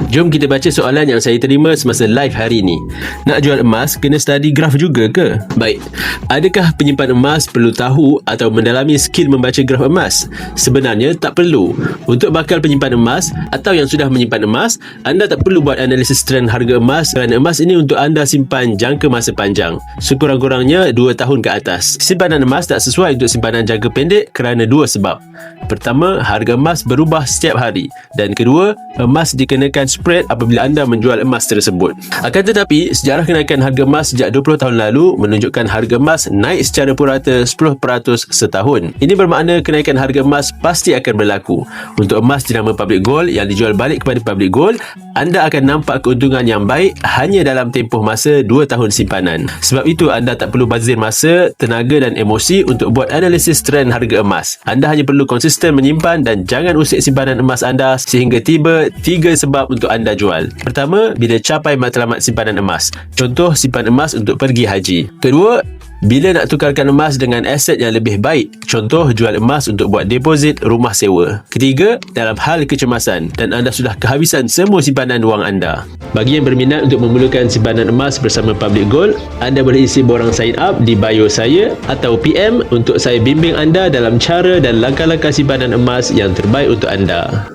Jom kita baca soalan yang saya terima semasa live hari ini. Nak jual emas, kena study graf juga ke? Baik, adakah penyimpan emas perlu tahu atau mendalami skill membaca graf emas? Sebenarnya tak perlu. Untuk bakal penyimpan emas atau yang sudah menyimpan emas, anda tak perlu buat analisis trend harga emas kerana emas ini untuk anda simpan jangka masa panjang, sekurang-kurangnya 2 tahun ke atas. Simpanan emas tak sesuai untuk simpanan jangka pendek kerana dua sebab. Pertama, harga emas berubah setiap hari, dan kedua, emas dikenakan spread apabila anda menjual emas tersebut. Akan tetapi, sejarah kenaikan harga emas sejak 20 tahun lalu menunjukkan harga emas naik secara purata 10% setahun. Ini bermakna kenaikan harga emas pasti akan berlaku. Untuk emas jenama public gold yang dijual balik kepada public gold, anda akan nampak keuntungan yang baik hanya dalam tempoh masa 2 tahun simpanan. Sebab itu, anda tak perlu bazir masa, tenaga dan emosi untuk buat analisis trend harga emas. Anda hanya perlu konsisten menyimpan dan jangan usik simpanan emas anda sehingga tiba 3 sebab untuk anda jual. Pertama, bila capai matlamat simpanan emas. Contoh, simpan emas untuk pergi haji. Kedua, bila nak tukarkan emas dengan aset yang lebih baik. Contoh, jual emas untuk buat deposit rumah sewa. Ketiga, dalam hal kecemasan dan anda sudah kehabisan semua simpanan wang anda. Bagi yang berminat untuk memulakan simpanan emas bersama Public Gold, anda boleh isi borang sign up di bio saya atau PM untuk saya bimbing anda dalam cara dan langkah-langkah simpanan emas yang terbaik untuk anda.